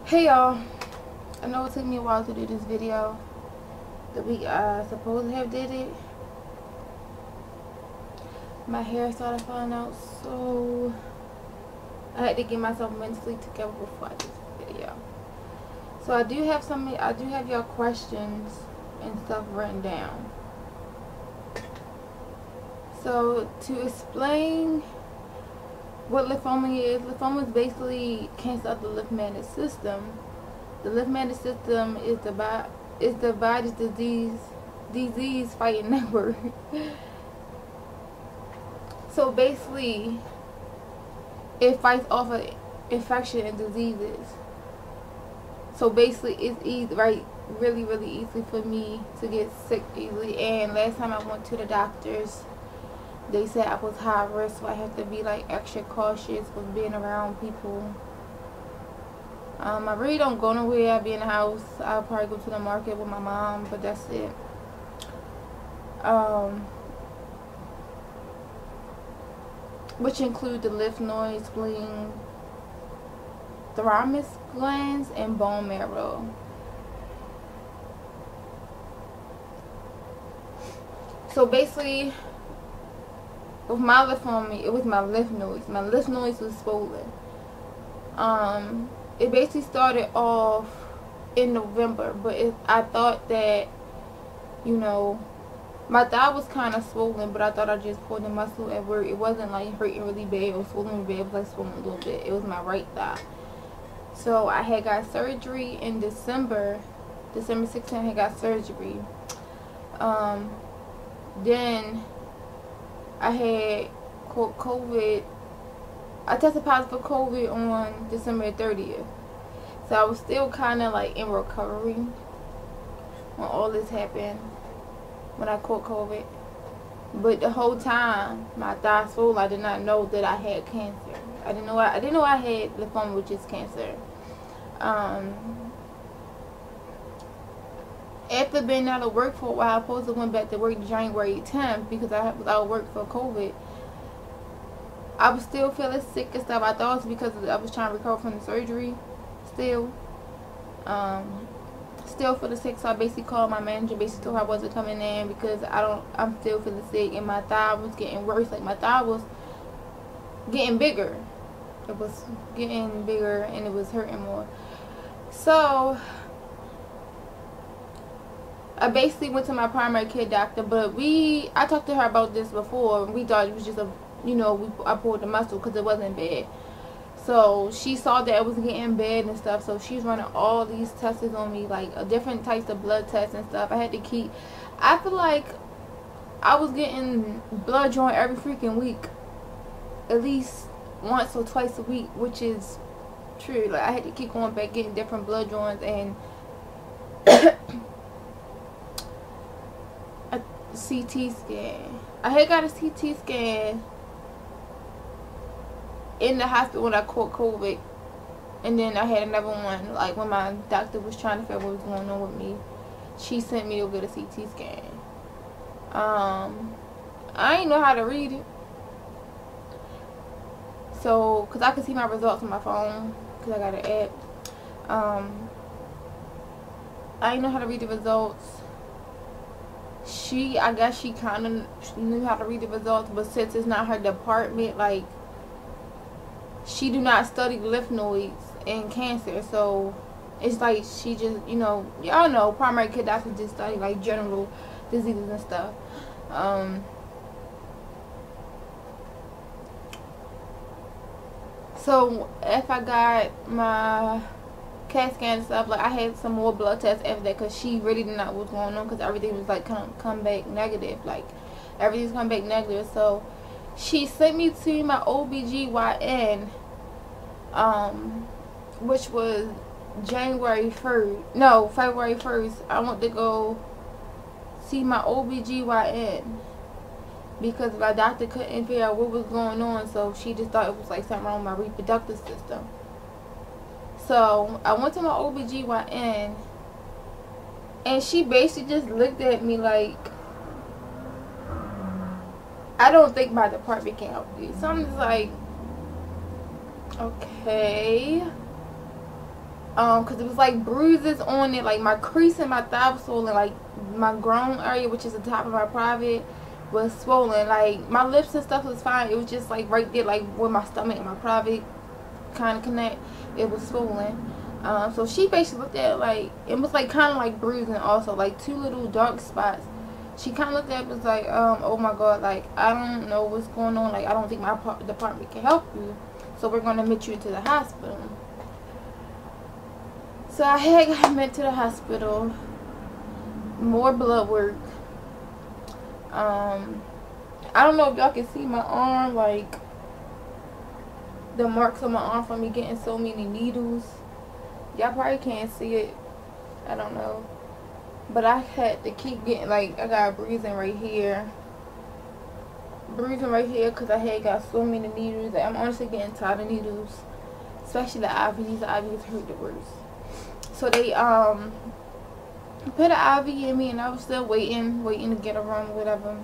Hey y'all, I know it took me a while to do this video. The week I supposed to have did it, my hair started falling out, so I had to get myself mentally together before I did this video. So I do have y'all questions and stuff written down. So to explain what lymphoma is basically cancer of the lymphatic system. The lymphatic system is the body's disease fighting network. So basically, it fights off of infection and diseases. So basically, it's really easy for me to get sick easily. And last time I went to the doctors, they said I was high risk, so I have to be like extra cautious with being around people. I really don't go nowhere. I be in the house. I'll probably go to the market with my mom, but that's it. Which include the lymph nodes, spleen, thymus glands, and bone marrow. So basically, with my lymphoma, it was my lymph nodes. My lymph nodes was swollen. It basically started off in November, but I thought that, you know, my thigh was kind of swollen, but I thought I just pulled the muscle at work. It wasn't like hurting really bad or swollen really bad. It was like swollen a little bit. It was my right thigh. So I had got surgery in December 16th. I had got surgery. Then I had caught COVID. I tested positive for COVID on December 30th. So I was still kind of like in recovery when all this happened, when I caught COVID. But the whole time, my thigh swole. I did not know that I had cancer. I didn't know I had lymphoma, which is cancer. After being out of work for a while, I supposed to went back to work January 10th because I was out of work for COVID. I was still feeling sick and stuff. I thought it was because I was trying to recover from the surgery. Still feeling sick. So I basically called my manager. Basically told her I wasn't coming in because I'm still feeling sick, and my thigh was getting worse. Like my thigh was getting bigger. It was getting bigger and it was hurting more. So I basically went to my primary care doctor, but I talked to her about this before. We thought it was just I pulled the muscle because it wasn't bad. So she saw that it was getting bad and stuff, so she's running all these tests on me, like different types of blood tests and stuff. I feel like I was getting blood drawn every freaking week, at least once or twice a week, which is true. Like I had to keep going back getting different blood draws and a CT scan. I had got a CT scan in the hospital when I caught COVID, and then I had another one like when my doctor was trying to figure out what was going on with me. She sent me to get a CT scan. I didn't know how to read it, so because I could see my results on my phone because I got an app. I didn't know how to read the results. I guess she kind of knew how to read the results, but since it's not her department, like she do not study lymph nodes and cancer, so it's like she just, y'all know primary care doctors just study like general diseases and stuff. So if I got my CAT scan and stuff, like I had some more blood tests after that because she really didn't know what was going on because everything was like come back negative, like everything's come back negative. So she sent me to my OBGYN, which was February 1st. I went to go see my OBGYN because my doctor couldn't figure out what was going on, so she just thought it was like something wrong with my reproductive system. So I went to my OBGYN, and she basically just looked at me like, I don't think my department can help you. So I'm just like, okay. because it was like bruises on it, like my crease in my thigh was swollen, like my groin area, which is the top of my private, was swollen. Like my lips and stuff was fine, it was just like right there, like where my stomach and my private kind of connect, it was swollen. So she basically looked at it, like it was like kind of like bruising also, like 2 little dark spots. She kind of looked at it, was like, oh my god, like I don't know what's going on, like I don't think my department can help you, so we're going to admit you to the hospital. So I had got admitted to the hospital. More blood work. I don't know if y'all can see my arm, like the marks on my arm from me getting so many needles. Y'all probably can't see it, I don't know, but I had to keep getting, like, I got bruising right here because I had got so many needles. Like, I'm honestly getting tired of needles, especially the IVs. The IVs hurt the worst. So they put an IV in me, and I was still waiting to get a room or whatever.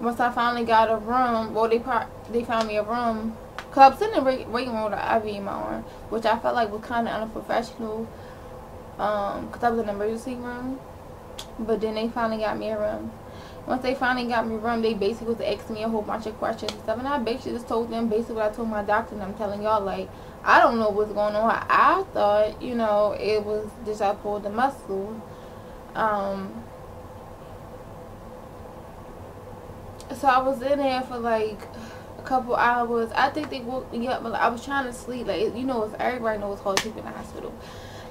Once I finally got a room, well, they found me a room, because I was sitting there waiting with an IV in my arm, which I felt like was kind of unprofessional, because I was in an emergency room. But then they finally got me a room. Once they finally got me a room, they basically was asking me a whole bunch of questions and stuff, and I basically just told them basically what I told my doctor, and I'm telling y'all, like, I don't know what's going on. I thought, you know, it was just I pulled the muscle. So I was in there for like a couple hours. I think they woke me up, but I was trying to sleep. Like, you know, everybody knows it's hard to sleep in the hospital.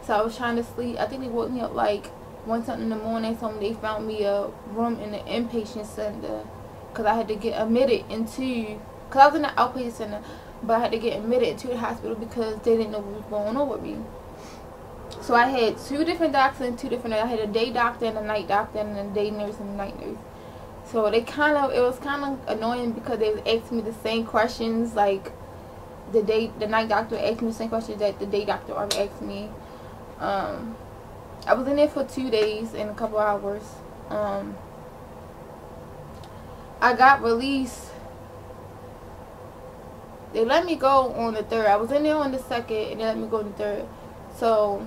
So I was trying to sleep. I think they woke me up like 1 something in the morning. So they found me a room in the inpatient center, because I had to get admitted into, because I was in the outpatient center, but I had to get admitted to the hospital because they didn't know what was going on with me. So I had 2 different doctors and 2 different, I had a day doctor and a night doctor, and a day nurse and a night nurse. So it was kind of annoying because they was asking me the same questions, like the night doctor asked me the same questions that the day doctor already asked me. I was in there for 2 days and a couple hours. I got released. They let me go on the 3rd. I was in there on the 2nd, and they let me go on the 3rd. So,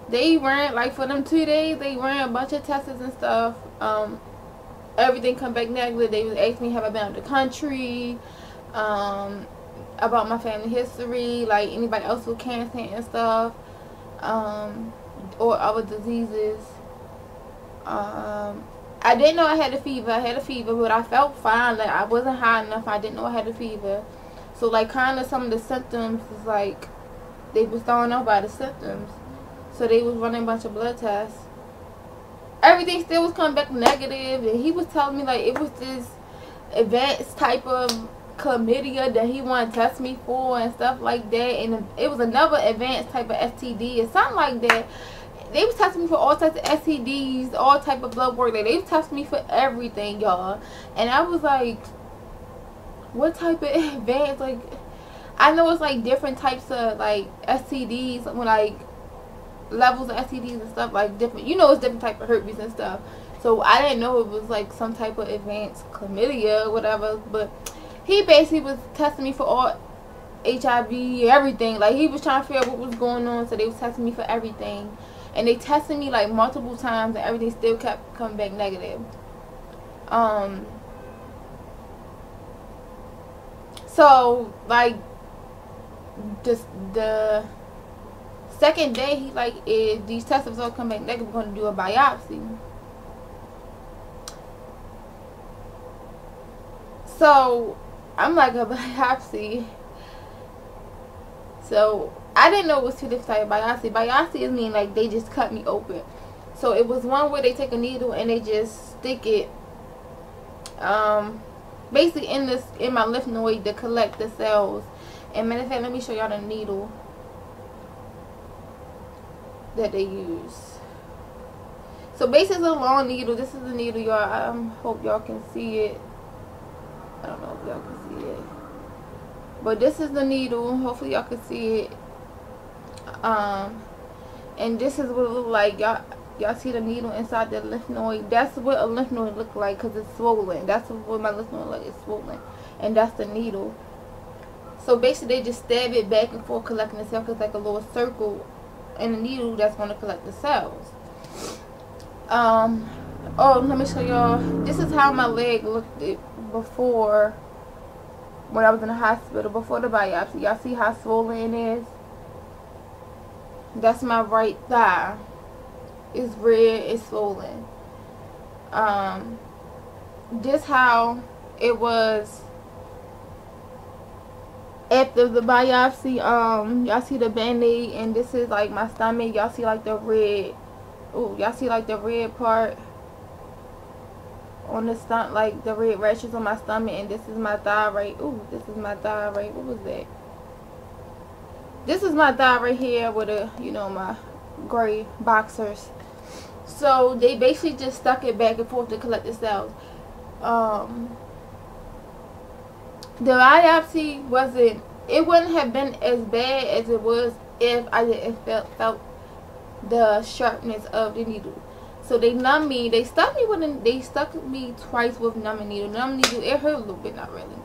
they ran, like, for them 2 days, they ran a bunch of tests and stuff. Everything come back negative. They was asking me, have I been out of the country, about my family history, like anybody else with cancer and stuff, or other diseases. I didn't know I had a fever. I had a fever, but I felt fine. Like, I wasn't high enough. I didn't know I had a fever. So, like, kind of some of the symptoms is like, they was throwing off by the symptoms. So they was running a bunch of blood tests. Everything still was coming back negative, and he was telling me, like, it was this advanced type of chlamydia that he wanted to test me for and stuff like that. And it was another advanced type of STD or something like that. They was testing me for all types of STDs, all type of blood work. Like, they was testing me for everything, y'all. And I was like, what type of advanced? Like, I know it's like different types of like STDs, when like levels of STDs and stuff, like different, you know, it's different type of herpes and stuff. So I didn't know it was like some type of advanced chlamydia or whatever. But he basically was testing me for all HIV, everything. Like, he was trying to figure out what was going on, so they was testing me for everything. And they tested me like multiple times, and everything still kept coming back negative. So like the second day, he like, if these test results come back negative, we're going to do a biopsy. So I'm like, a biopsy? So I didn't know it was 2 different types of biopsy. Biopsy is mean like they just cut me open. So it was one where they take a needle and they just stick it basically in my lymph node to collect the cells. And matter of fact, let me show y'all the needle that they use. So basically it's a long needle. This is the needle, y'all. I hope y'all can see it. I don't know if y'all can see it, but this is the needle. Hopefully y'all can see it. And this is what it look like, y'all. Y'all see the needle inside the lymph node? That's what a lymph node look like, because it's swollen. That's what my lymph node look like. It's swollen. And that's the needle. So basically, they just stab it back and forth, collecting the cells. It's like a little circle in the needle that's going to collect the cells. Oh, let me show y'all. This is how my leg looked before, when I was in the hospital, before the biopsy. Y'all see how swollen it is? That's my right thigh. It's red, it's swollen. This how it was after the biopsy. Y'all see the band-aid, and this is like my stomach. Y'all see like the red. Ooh, y'all see like the red part on the stomach, like the red rashes on my stomach, and this is my thigh right. Ooh, this is my thigh right. What was that? This is my thigh right here with a, you know, my gray boxers. So they basically just stuck it back and forth to collect the cells. The biopsy wouldn't have been as bad as it was if I didn't felt the sharpness of the needle. So they numbed me. They stuck me twice with numbing needle. Numbing needle, it hurt a little bit, not really.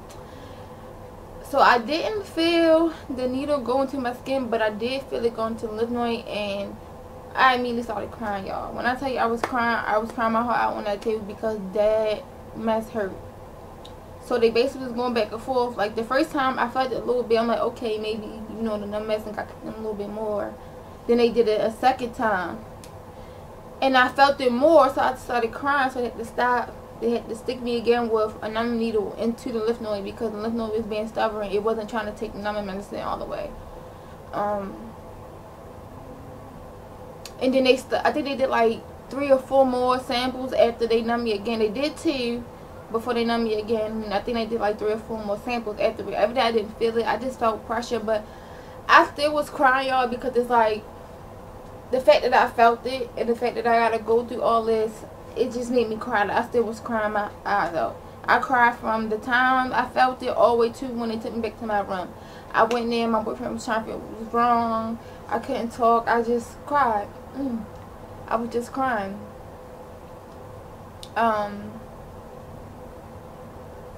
So I didn't feel the needle go into my skin, but I did feel it going to the lymph node, and I immediately started crying, y'all. When I tell you I was crying my heart out on that table, because that mess hurt. So they basically was going back and forth. Like the first time I felt it a little bit, I'm like, okay, maybe, you know, the numb medicine got them a little bit more. Then they did it a second time, and I felt it more, so I started crying. So they had to stop. They had to stick me again with a numbing needle into the lymph node, because the lymph node was being stubborn. It wasn't trying to take the numbing medicine all the way. And then I think they did like 3 or 4 more samples after they numbed me again. They did 2 before they numbed me again. And I think they did like 3 or 4 more samples after. Every day I didn't feel it. I just felt pressure. But I still was crying, y'all, because it's like the fact that I felt it and the fact that I gotta go through all this, it just made me cry. I still was crying my eyes out. I cried from the time I felt it all the way to when they took me back to my room. I went there, my boyfriend was trying to figure out what was wrong. I couldn't talk. I just cried. I was just crying. I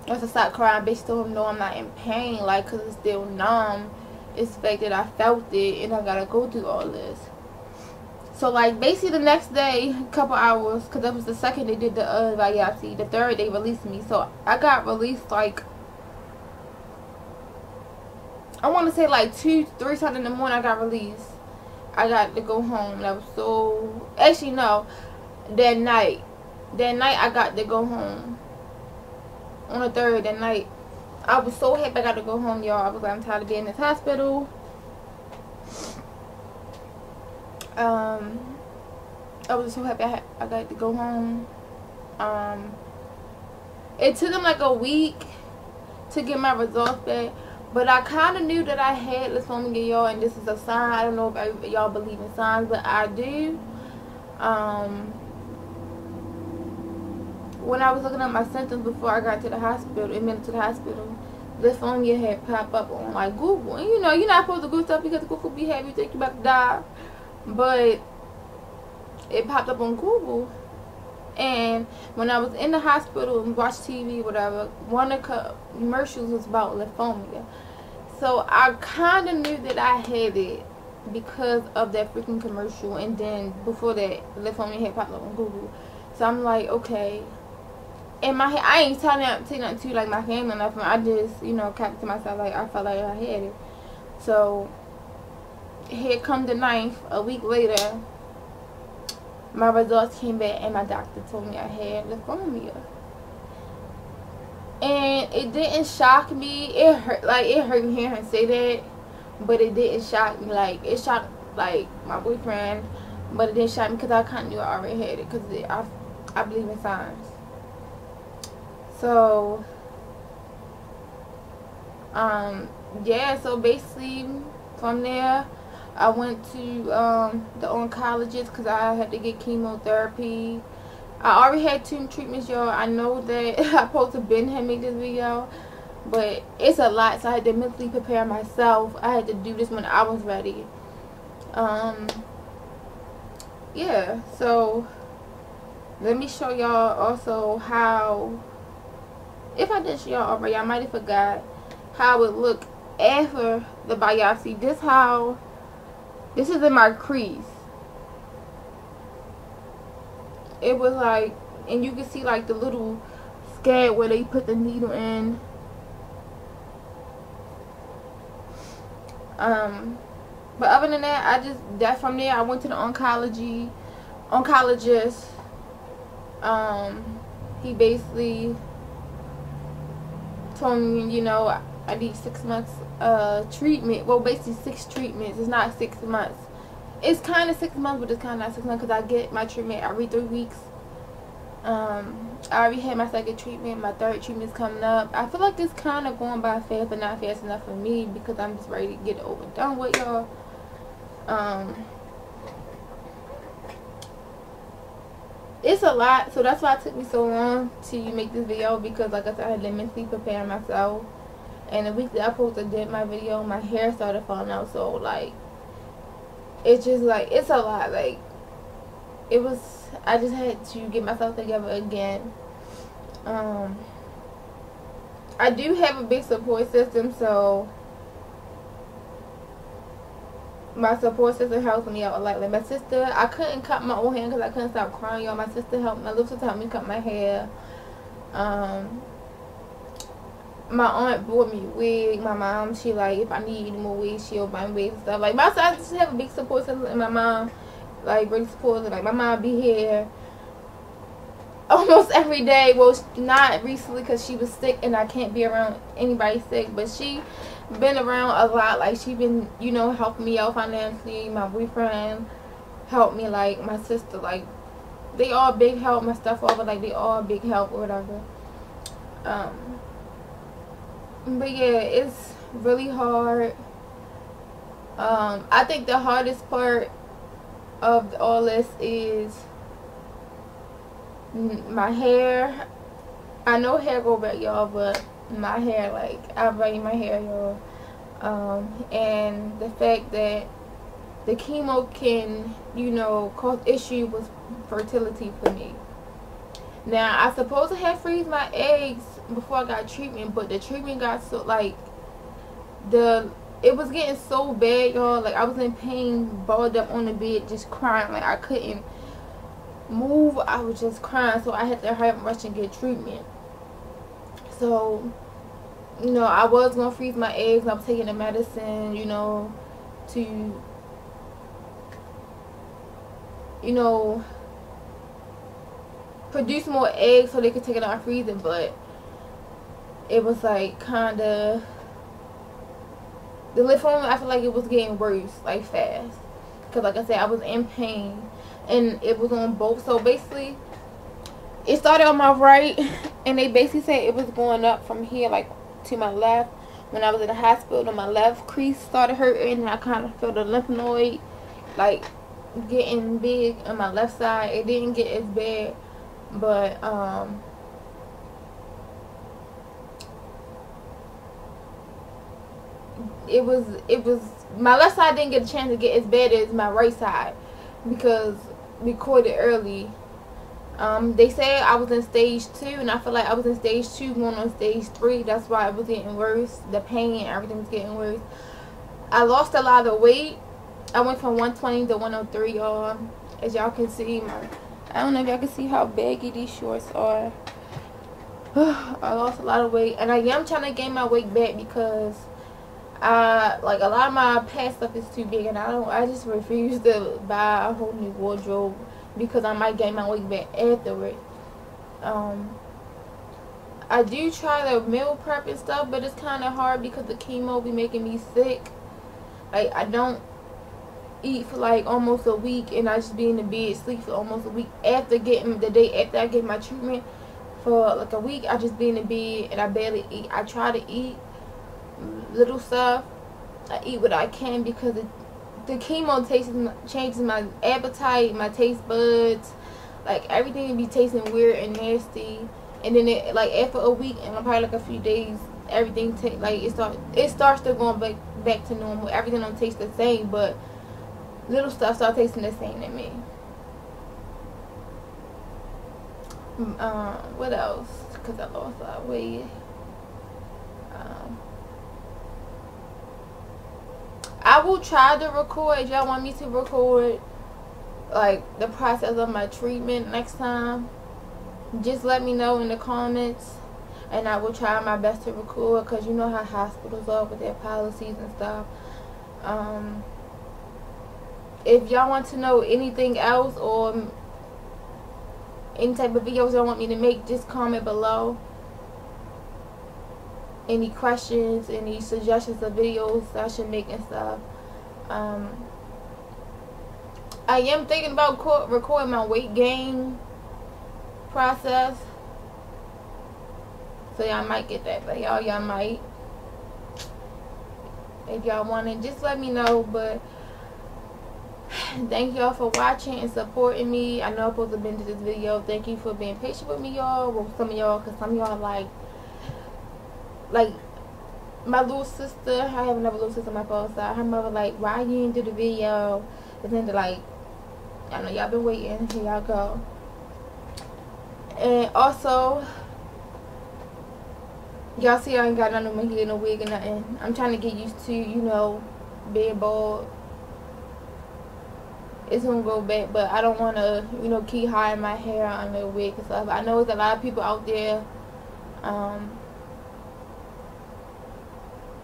have to stop crying. Bitch, still know I'm not in pain, like, cause it's still numb. It's the fact that I felt it and I gotta go through all this. So like basically the next day, a couple hours, cause that was the second they did the biopsy. The third they released me. So I got released like, I want to say like 2, 3 something in the morning. I got released. I got to go home. That was so, actually no, that night I got to go home. On the third, that night, I was so happy I got to go home, y'all. I was like, I'm tired of being in this hospital. I was so happy I got to go home. It took them like a week to get my results back, but I kind of knew that I had lymphoma, y'all, and this is a sign. I don't know if y'all believe in signs, but I do. When I was looking at my symptoms before I got to the hospital, admitted to the hospital, lymphoma had popped up on like Google. And you know, you're not supposed to Google stuff because Google be having you think you're about to die. But it popped up on Google. And when I was in the hospital and watched TV, whatever, one of the commercials was about lymphoma. So I kind of knew that I had it because of that freaking commercial. And then before that, lymphoma had popped up on Google. So I'm like, okay. In my head, I ain't telling nothing to like my family or nothing. I just, you know, kept it to myself. Like I felt like I had it. So here come the 9th. A week later, my results came back, and my doctor told me I had lymphoma. And it didn't shock me. It hurt hearing him say that, but it didn't shock me. Like it shocked like my boyfriend, but it didn't shock me because I kind of knew I already had it because I believe in signs. So yeah, so basically from there I went to the oncologist because I had to get chemotherapy. I already had 2 treatments, y'all. I know that I'm supposed to been had made this video, but it's a lot, so I had to mentally prepare myself. I had to do this when I was ready. yeah, so let me show y'all also how, if I did show y'all already, I might have forgot how it looked after the biopsy. This is in my crease. It was like, and you can see like the little scab where they put the needle in. But other than that, from there I went to the oncologist. He basically told me, you know, I need 6 months treatment. Well, basically 6 treatments. It's not 6 months. It's kind of 6 months, but it's kind of not 6 months because I get my treatment every 3 weeks. I already had my 2nd treatment. My 3rd treatment is coming up. I feel like it's kind of going by fast, but not fast enough for me because I'm just ready to get it over and done with, y'all. It's a lot, so that's why it took me so long to make this video, because like I said, I had to mentally prepare myself. And the week that I posted my video, my hair started falling out, so like it's just like, it's a lot. Like, it was, I just had to get myself together again. I do have a big support system, so my support system helps me out a lot. Like my sister, I couldn't cut my own hair because I couldn't stop crying, y'all. My little sister helped me cut my hair. My aunt bought me a wig. My mom, she like, if I need any more wigs, she'll buy me wigs and stuff. Like, I just have a big support system, and my mom, like, really supports it. Like, my mom be here almost every day. Well, not recently because she was sick and I can't be around anybody sick, but she been around a lot. Like, she been, you know, helping me out financially. My boyfriend helped me, like my sister, like they all big help. My stuff over, like they all big help or whatever. But yeah, it's really hard. I think the hardest part of all this is my hair. I know hair go back, y'all, but my hair, like, I braid my hair, y'all. And the fact that the chemo can, you know, cause issue with fertility for me. Now, I supposed to have freeze my eggs before I got treatment, but the treatment got so, like, it was getting so bad, y'all. Like, I was in pain, balled up on the bed, just crying. Like, I couldn't move. I was just crying, so I had to hurry up and rush and get treatment. So, you know, I was going to freeze my eggs. I was taking the medicine, you know, to, you know, produce more eggs so they could take it out and freeze it. But it was like kind of, the lymphoma, I feel like it was getting worse, like fast. Because like I said, I was in pain. And it was on both. So basically, it started on my right. And they basically said it was going up from here, like, to my left. When I was in the hospital, my left crease started hurting. And I kind of felt the lymph node, like, getting big on my left side. It didn't get as bad. But, it was my left side didn't get a chance to get as bad as my right side because we caught it early. They said I was in stage 2, and I feel like I was in stage 2 going on stage 3. That's why it was getting worse. The pain, everything was getting worse. I lost a lot of weight. I went from 120 to 103, y'all. As y'all can see, I don't know if y'all can see how baggy these shorts are. I lost a lot of weight, and I am trying to gain my weight back because like, a lot of my past stuff is too big, and I just refuse to buy a whole new wardrobe because I might gain my weight back afterward. I do try to meal prep and stuff, but it's kind of hard because the chemo be making me sick. Like, I don't eat for like almost a week, and I just be in the bed sleep for almost a week after getting the day after I get my treatment. For like a week, I just be in the bed and I barely eat. I try to eat little stuff. I eat what I can because the chemo changes my appetite, my taste buds, like everything be tasting weird and nasty. And then it, like, after a week and probably like a few days, everything it starts to going back to normal. Everything don't taste the same, but little stuff start tasting the same to me. What else? Because I lost a lot of weight. I will try to record. If y'all want me to record like the process of my treatment next time, just let me know in the comments, and I will try my best to record, because you know how hospitals are with their policies and stuff. If y'all want to know anything else or any type of videos y'all want me to make, just comment below. Any questions, any suggestions of videos I should make and stuff. I am thinking about recording my weight gain process, so y'all might get that, but y'all might. If y'all want it, just let me know. But thank y'all for watching and supporting me. I know I'm supposed to have been to this video. Thank you for being patient with me, y'all. Well, some of y'all, because some of y'all like my little sister. I have another little sister on my father's side. Her mother like, why you didn't do the video? And then they're like, I know y'all been waiting. Here y'all go. And also, y'all see I ain't got none of my hair, no wig or nothing. I'm trying to get used to, you know, being bald. It's gonna go back, but I don't want to, you know, keep hiding my hair under a wig and stuff. I know there's a lot of people out there.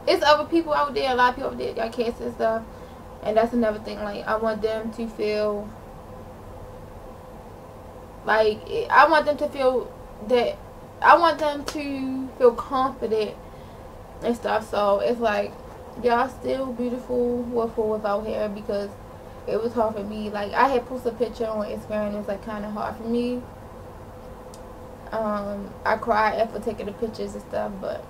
It's other people out there, a lot of people out there got cancer and stuff, and that's another thing. Like, I want them to feel like, I want them to feel confident and stuff. So it's like, y'all still beautiful with or without hair, because it was hard for me. Like, I had posted a picture on Instagram, and it was like kind of hard for me. I cried after taking the pictures and stuff, but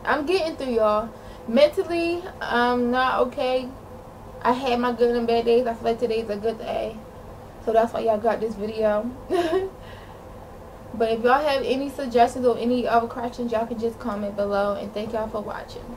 I'm getting through, y'all. Mentally, I'm not okay. I had my good and bad days. I feel like today's a good day, so that's why y'all got this video. But if y'all have any suggestions or any other questions, y'all can just comment below. And thank y'all for watching.